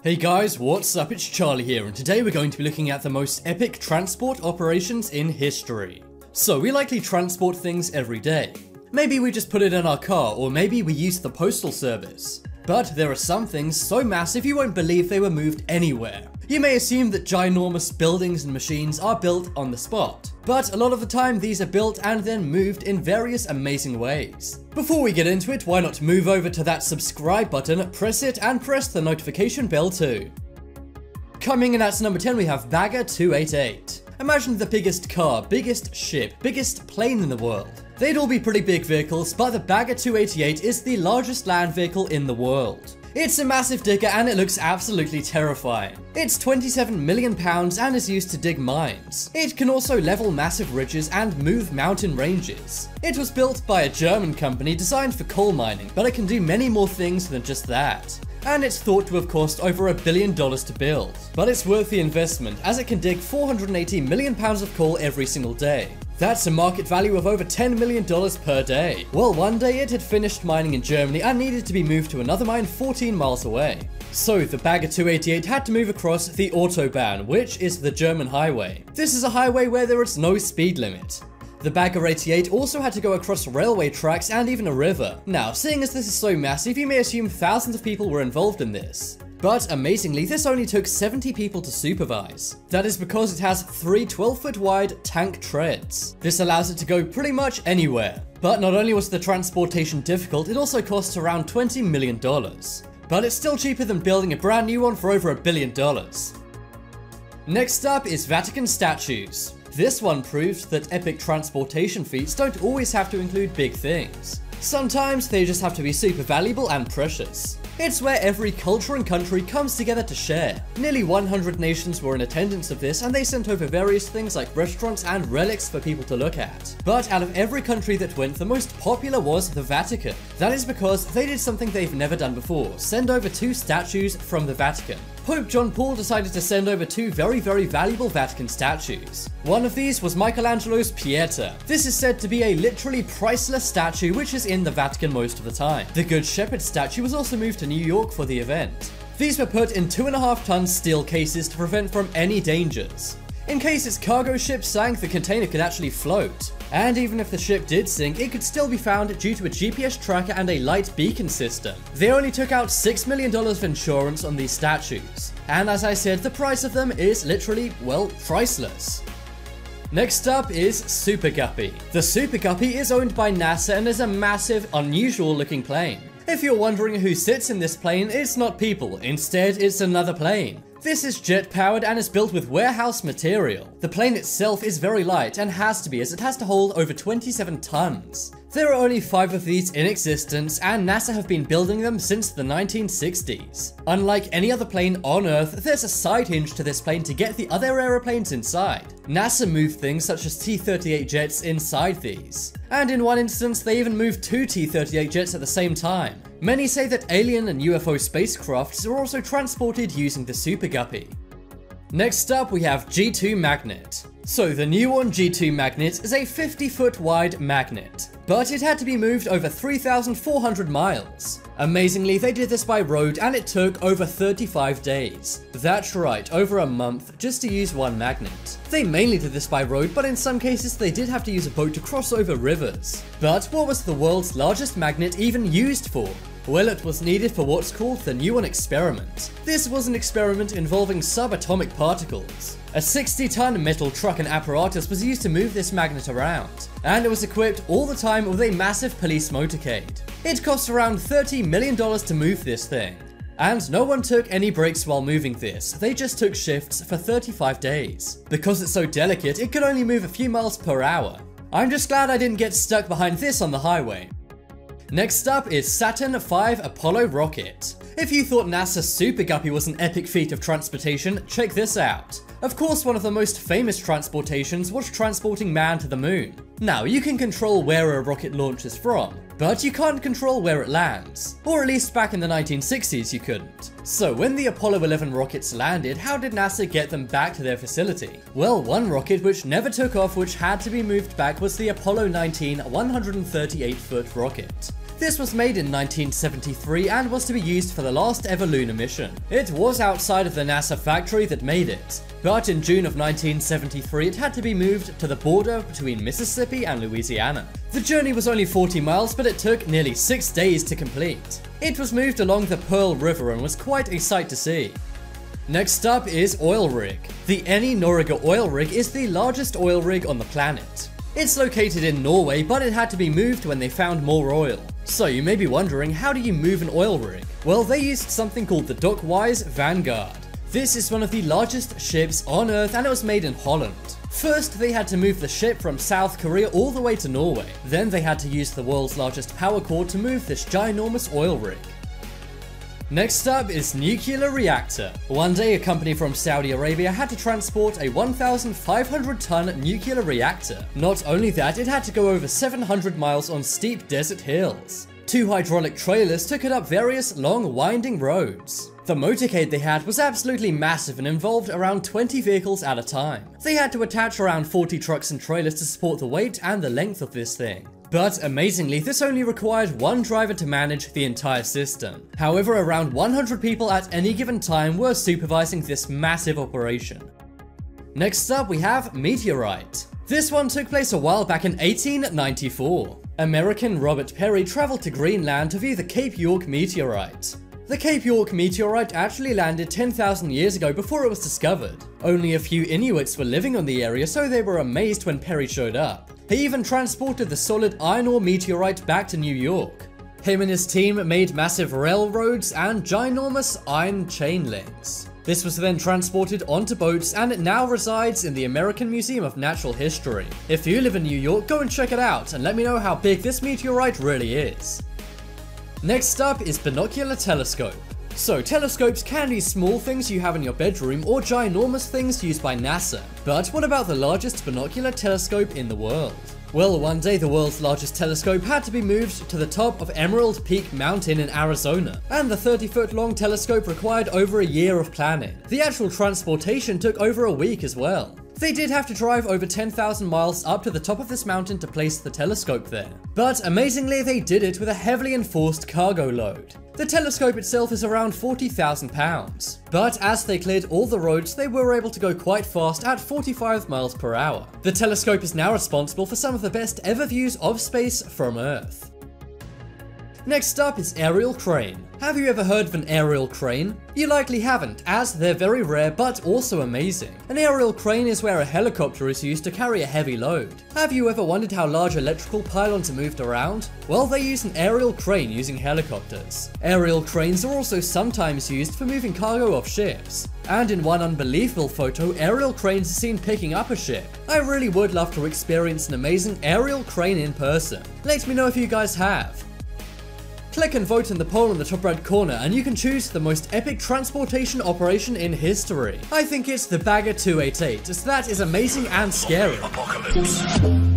Hey guys, what's up? It's Charlie here, and today we're going to be looking at the most epic transport operations in history. So we likely transport things every day. Maybe we just put it in our car, or maybe we use the postal service. But there are some things so massive you won't believe they were moved anywhere. You may assume that ginormous buildings and machines are built on the spot, but a lot of the time these are built and then moved in various amazing ways. Before we get into it, why not move over to that subscribe button, press it, and press the notification bell too. Coming in at number 10 we have Bagger 288. Imagine the biggest car, biggest ship, biggest plane in the world. They'd all be pretty big vehicles, but the Bagger 288 is the largest land vehicle in the world. It's a massive digger and it looks absolutely terrifying. It's 27 million pounds and is used to dig mines. It can also level massive ridges and move mountain ranges. It was built by a German company designed for coal mining, but it can do many more things than just that. And it's thought to have cost over $1 billion to build. But it's worth the investment, as it can dig 480 million pounds of coal every single day. That's a market value of over $10 million per day. Well, one day it had finished mining in Germany and needed to be moved to another mine 14 miles away. So the Bagger 288 had to move across the Autobahn, which is the German highway. This is a highway where there is no speed limit. The Bagger 88 also had to go across railway tracks and even a river. Now, seeing as this is so massive, you may assume thousands of people were involved in this. But amazingly, this only took 70 people to supervise. That is because it has 3 12-foot wide tank treads. This allows it to go pretty much anywhere. But not only was the transportation difficult, it also costs around $20 million. But it's still cheaper than building a brand new one for over $1 billion. Next up is Vatican statues. This one proved that epic transportation feats don't always have to include big things. Sometimes they just have to be super valuable and precious. It's where every culture and country comes together to share. Nearly 100 nations were in attendance of this, and they sent over various things like restaurants and relics for people to look at. But out of every country that went, the most popular was the Vatican. That is because they did something they've never done before: send over 2 statues from the Vatican. Pope John Paul decided to send over 2 very valuable Vatican statues. One of these was Michelangelo's Pieta. This is said to be a literally priceless statue which is in the Vatican most of the time. The Good Shepherd statue was also moved to New York for the event. These were put in 2.5-ton steel cases to prevent from any dangers. In case its cargo ship sank, the container could actually float. And even if the ship did sink, it could still be found due to a GPS tracker and a light beacon system. They only took out $6 million of insurance on these statues. And as I said, the price of them is literally, well, priceless. Next up is Super Guppy. The Super Guppy is owned by NASA and is a massive, unusual looking plane. If you're wondering who sits in this plane, it's not people, instead it's another plane. This is jet-powered and is built with warehouse material. The plane itself is very light and has to be, as it has to hold over 27 tons. There are only 5 of these in existence, and NASA have been building them since the 1960s. Unlike any other plane on Earth, there's a side hinge to this plane to get the other aeroplanes inside. NASA moved things such as T-38 jets inside these. And in one instance, they even moved 2 T-38 jets at the same time. Many say that alien and UFO spacecrafts are also transported using the Super Guppy. Next up, we have G2 Magnet. So the new one, G2 Magnet, is a 50-foot wide magnet, but it had to be moved over 3,400 miles. Amazingly, they did this by road and it took over 35 days. That's right, over a month just to use one magnet. They mainly did this by road, but in some cases they did have to use a boat to cross over rivers. But what was the world's largest magnet even used for? Well, it was needed for what's called the Nuon experiment. This was an experiment involving subatomic particles. A 60-ton metal truck and apparatus was used to move this magnet around, and it was equipped all the time with a massive police motorcade. It cost around $30 million to move this thing. And no one took any breaks while moving this, they just took shifts for 35 days. Because it's so delicate, it could only move a few miles per hour. I'm just glad I didn't get stuck behind this on the highway. Next up is Saturn V Apollo rocket. If you thought NASA's Super Guppy was an epic feat of transportation, check this out. Of course, one of the most famous transportations was transporting man to the moon. Now, you can control where a rocket launches from, but you can't control where it lands. Or at least back in the 1960s you couldn't. So when the Apollo 11 rockets landed, how did NASA get them back to their facility? Well, one rocket which never took off, which had to be moved back, was the Apollo 19 138-foot rocket. This was made in 1973 and was to be used for the last ever lunar mission. It was outside of the NASA factory that made it, but in June of 1973 it had to be moved to the border between Mississippi and Louisiana. The journey was only 40 miles, but it took nearly 6 days to complete. It was moved along the Pearl River and was quite a sight to see. Next up is oil rig. The Eni Norge oil rig is the largest oil rig on the planet. It's located in Norway, but it had to be moved when they found more oil. So you may be wondering, how do you move an oil rig? Well, they used something called the Dockwise Vanguard. This is one of the largest ships on Earth and it was made in Holland. First, they had to move the ship from South Korea all the way to Norway. Then they had to use the world's largest power cord to move this ginormous oil rig. Next up is nuclear reactor. One day a company from Saudi Arabia had to transport a 1,500-ton nuclear reactor. Not only that, it had to go over 700 miles on steep desert hills. 2 hydraulic trailers took it up various long winding roads. The motorcade they had was absolutely massive and involved around 20 vehicles at a time. They had to attach around 40 trucks and trailers to support the weight and the length of this thing. But amazingly, this only required one driver to manage the entire system. However, around 100 people at any given time were supervising this massive operation. Next up we have METEORITE. This one took place a while back in 1894. American Robert Perry traveled to Greenland to view the Cape York meteorite. The Cape York meteorite actually landed 10,000 years ago before it was discovered. Only a few Inuits were living on the area, so they were amazed when Perry showed up. He even transported the solid iron ore meteorite back to New York. Him and his team made massive railroads and ginormous iron chain links. This was then transported onto boats and it now resides in the American Museum of Natural History. If you live in New York, go and check it out and let me know how big this meteorite really is. Next up is binocular telescope. So telescopes can be small things you have in your bedroom or ginormous things used by NASA. But what about the largest binocular telescope in the world? Well, one day the world's largest telescope had to be moved to the top of Emerald Peak Mountain in Arizona, and the 30-foot long telescope required over a year of planning. The actual transportation took over a week as well. They did have to drive over 10,000 miles up to the top of this mountain to place the telescope there. But amazingly, they did it with a heavily enforced cargo load. The telescope itself is around 40,000 pounds. But as they cleared all the roads, they were able to go quite fast at 45 miles per hour. The telescope is now responsible for some of the best ever views of space from Earth. Next up is aerial crane. Have you ever heard of an aerial crane? You likely haven't, as they're very rare but also amazing. An aerial crane is where a helicopter is used to carry a heavy load. Have you ever wondered how large electrical pylons are moved around? Well, they use an aerial crane using helicopters. Aerial cranes are also sometimes used for moving cargo off ships. And in one unbelievable photo, aerial cranes are seen picking up a ship. I really would love to experience an amazing aerial crane in person. Let me know if you guys have. Click and vote in the poll in the top right corner and you can choose the most epic transportation operation in history. I think it's the Bagger 288, as that is amazing and scary. Apocalypse.